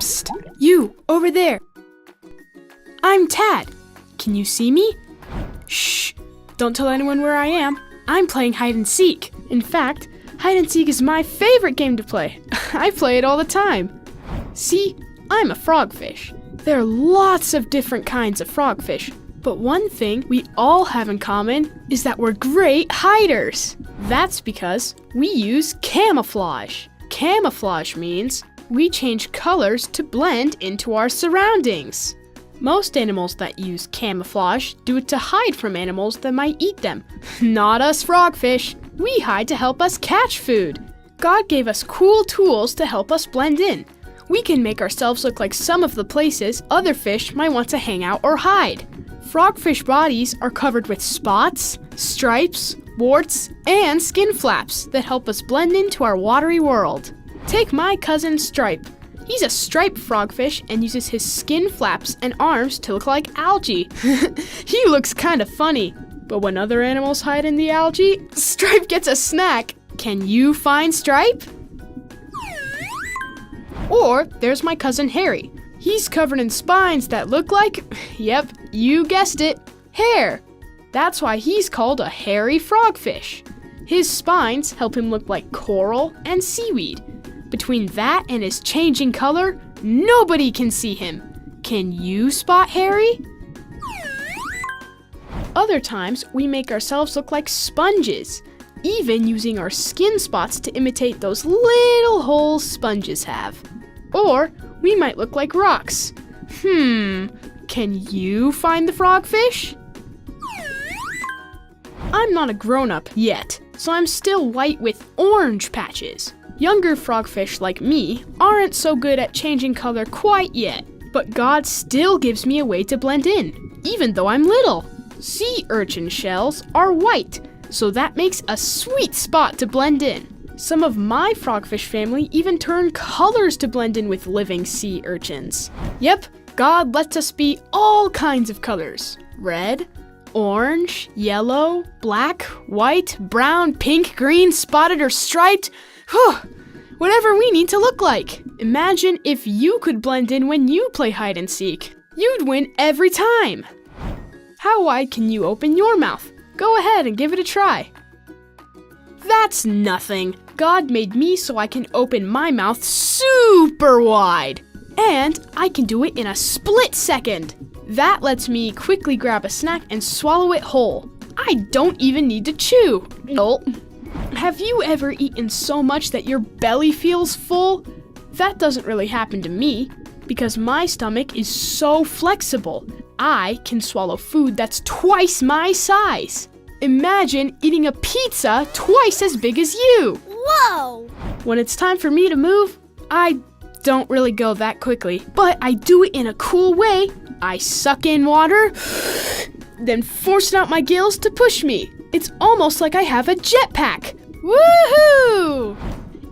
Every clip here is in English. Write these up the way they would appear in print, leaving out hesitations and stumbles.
Psst! You, over there! I'm Tad. Can you see me? Shh! Don't tell anyone where I am. I'm playing hide and seek. In fact, hide and seek is my favorite game to play. I play it all the time. See, I'm a frogfish. There are lots of different kinds of frogfish, but one thing we all have in common is that we're great hiders. That's because we use camouflage. Camouflage means we change colors to blend into our surroundings. Most animals that use camouflage do it to hide from animals that might eat them. Not us frogfish. We hide to help us catch food. God gave us cool tools to help us blend in. We can make ourselves look like some of the places other fish might want to hang out or hide. Frogfish bodies are covered with spots, stripes, warts, and skin flaps that help us blend into our watery world. Take my cousin Stripe. He's a striped frogfish and uses his skin flaps and arms to look like algae. He looks kind of funny, but when other animals hide in the algae, Stripe gets a snack. Can you find Stripe? Or there's my cousin Harry. He's covered in spines that look like, yep, you guessed it, hair. That's why he's called a hairy frogfish. His spines help him look like coral and seaweed. Between that and his changing color, nobody can see him. Can you spot Harry? Other times, we make ourselves look like sponges, even using our skin spots to imitate those little holes sponges have. Or we might look like rocks. Can you find the frogfish? I'm not a grown-up yet, so I'm still white with orange patches. Younger frogfish like me aren't so good at changing color quite yet, but God still gives me a way to blend in, even though I'm little. Sea urchin shells are white, so that makes a sweet spot to blend in. Some of my frogfish family even turn colors to blend in with living sea urchins. Yep, God lets us be all kinds of colors. Red, orange, yellow, black, white, brown, pink, green, spotted, or striped. Whatever we need to look like. Imagine if you could blend in when you play hide and seek. You'd win every time. How wide can you open your mouth? Go ahead and give it a try. That's nothing. God made me so I can open my mouth super wide. And I can do it in a split second. That lets me quickly grab a snack and swallow it whole. I don't even need to chew. Gulp. Have you ever eaten so much that your belly feels full? That doesn't really happen to me because my stomach is so flexible. I can swallow food that's twice my size. Imagine eating a pizza twice as big as you. Whoa! When it's time for me to move, I don't really go that quickly, but I do it in a cool way. I suck in water, then force out my gills to push me. It's almost like I have a jetpack. Woohoo!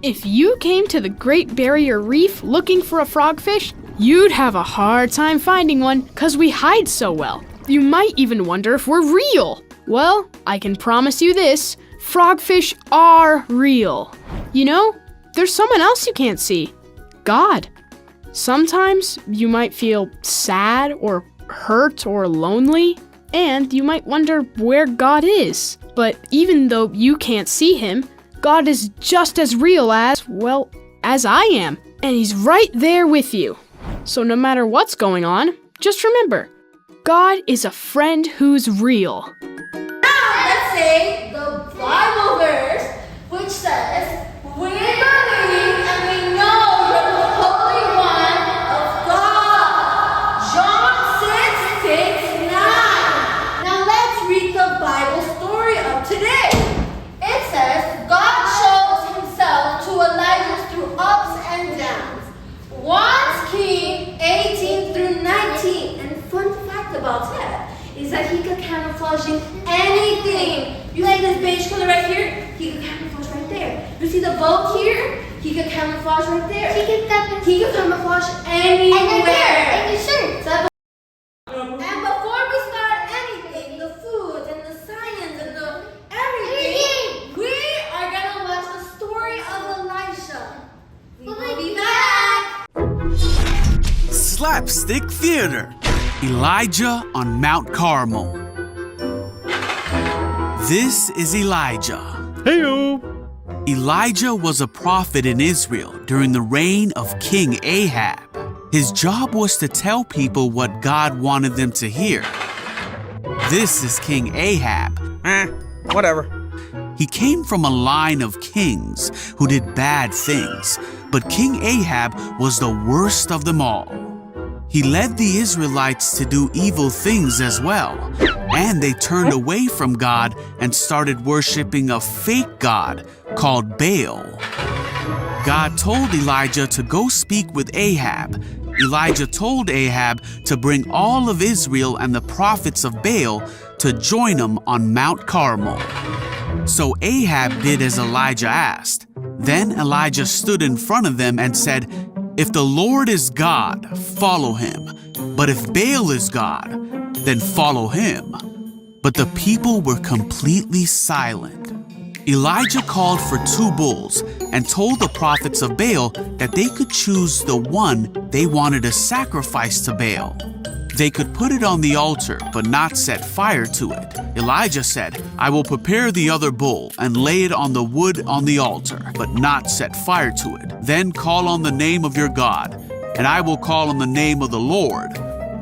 If you came to the Great Barrier Reef looking for a frogfish, you'd have a hard time finding one because we hide so well. You might even wonder if we're real. Well, I can promise you this, frogfish are real. You know, there's someone else you can't see. God. Sometimes you might feel sad or hurt or lonely, and you might wonder where God is. But even though you can't see him, God is just as real as, well, as I am. And he's right there with you. So no matter what's going on, just remember, God is a friend who's real. Now let's say the Bible verse, which says, "We believe and we know you're the Holy One of God." John 6:9. Now let's read the Bible story of today. It says, God shows himself to Elijah through ups and downs. 1 King 18-19. And fun fact about that is that he could camouflage in anything. You like this beige color right here? He could camouflage right there. You see the boat here? He could camouflage right there. He could camouflage anywhere. And your shirt. And before we start anything, the food and the science and the everything, we are gonna watch the story of Elijah. We will be back. slapstick theater. Elijah on Mount Carmel. This is Elijah. Hey-o! Elijah was a prophet in Israel during the reign of King Ahab. His job was to tell people what God wanted them to hear. This is King Ahab. Whatever. He came from a line of kings who did bad things, but King Ahab was the worst of them all. He led the Israelites to do evil things as well, and they turned away from God and started worshiping a fake god called Baal. God told Elijah to go speak with Ahab. Elijah told Ahab to bring all of Israel and the prophets of Baal to join him on Mount Carmel. So Ahab did as Elijah asked. Then Elijah stood in front of them and said, "If the Lord is God, follow him. But if Baal is God, then follow him." But the people were completely silent. Elijah called for 2 bulls and told the prophets of Baal that they could choose the one they wanted to sacrifice to Baal. They could put it on the altar but not set fire to it. Elijah said, "I will prepare the other bull and lay it on the wood on the altar, but not set fire to it. Then call on the name of your God, and I will call on the name of the Lord.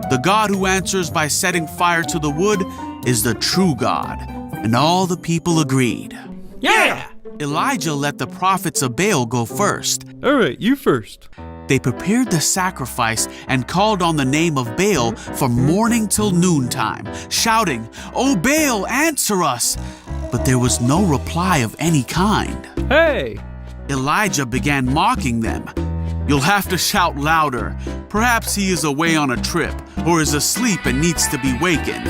The God who answers by setting fire to the wood is the true God." And all the people agreed. Yeah! Elijah let the prophets of Baal go first. All right, you first. They prepared the sacrifice and called on the name of Baal from morning till noontime, shouting, "O Baal, answer us!" But there was no reply of any kind. Hey! Elijah began mocking them. "You'll have to shout louder. Perhaps he is away on a trip or is asleep and needs to be wakened."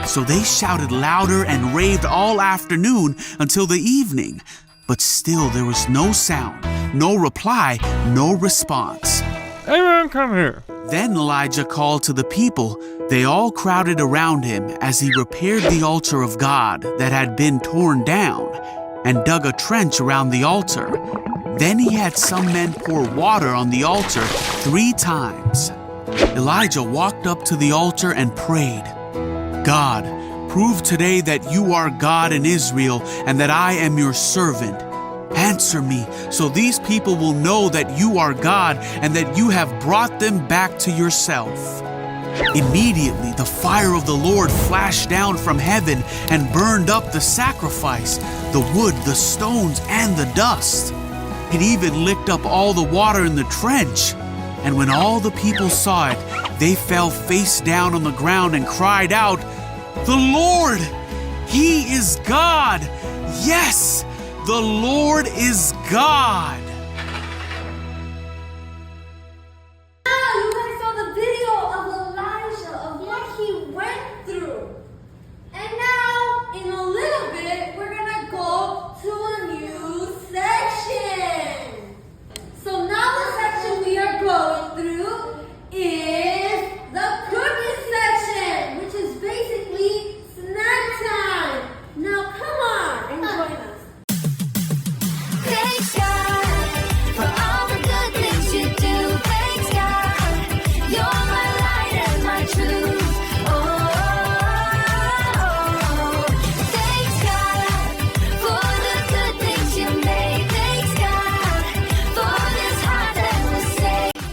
So they shouted louder and raved all afternoon until the evening. But still there was no sound, no reply, no response. Everyone come here. Then Elijah called to the people. They all crowded around him as he repaired the altar of God that had been torn down and dug a trench around the altar. Then he had some men pour water on the altar 3 times. Elijah walked up to the altar and prayed, "God, prove today that you are God in Israel and that I am your servant. Answer me so these people will know that you are God and that you have brought them back to yourself." Immediately the fire of the Lord flashed down from heaven and burned up the sacrifice, the wood, the stones, and the dust. It even licked up all the water in the trench. And when all the people saw it, they fell face down on the ground and cried out, "The Lord, He is God! Yes, the Lord is God!" Now you guys saw the video of Elijah, of what he went through. And now, in a little bit, we're gonna go to a new section. So now the section we are going through is the cooking section, which is basically snack time. Now come on and join us. Thanks God for all the good things you do. Thanks God, you're my light and my truth. Thanks God for the good things you made. Thanks God for this heart that was saved.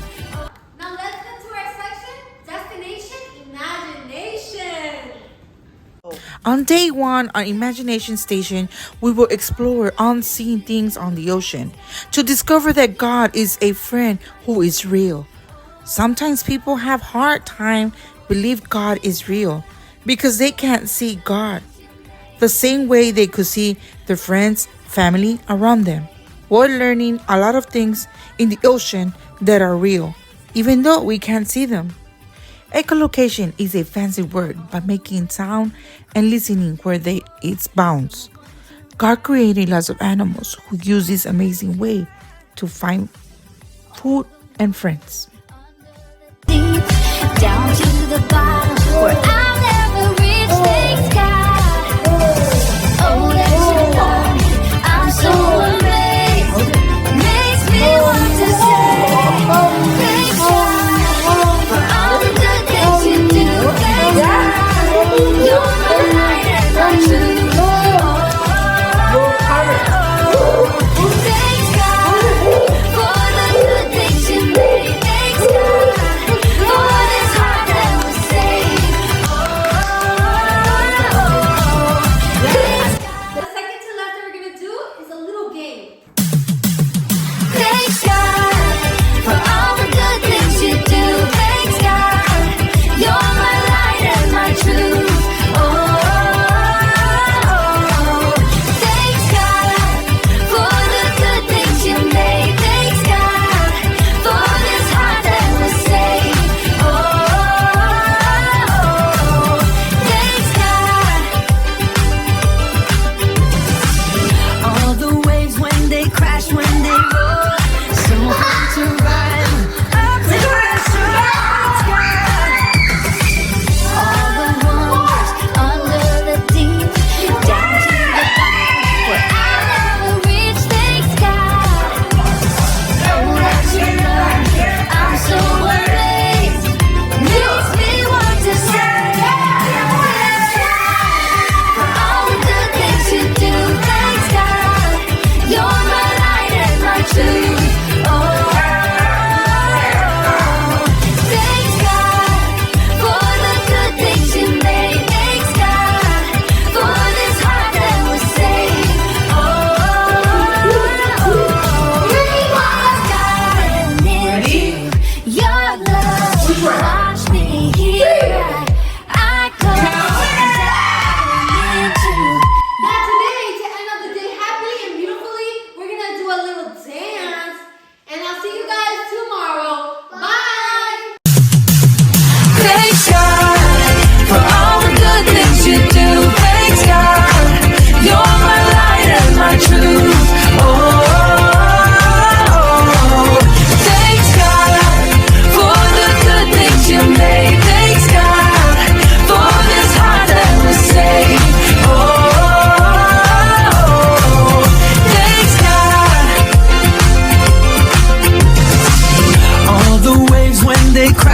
Now let's get to our section, Destination Imagination. On day 1 on Imagination Station, we will explore unseen things on the ocean to discover that God is a friend who is real. Sometimes people have hard time believe God is real because they can't see God the same way they could see their friends, family around them. We're learning a lot of things in the ocean that are real, even though we can't see them. Echolocation is a fancy word by making sound and listening where it's bounds. God created lots of animals who use this amazing way to find food and friends. Deep down to the bottom where I'll never reach. Thanks God. Oh, that you love me. I'm so amazed. Makes me want to say thanks God for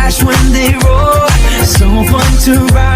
crash when they roar. So fun to ride.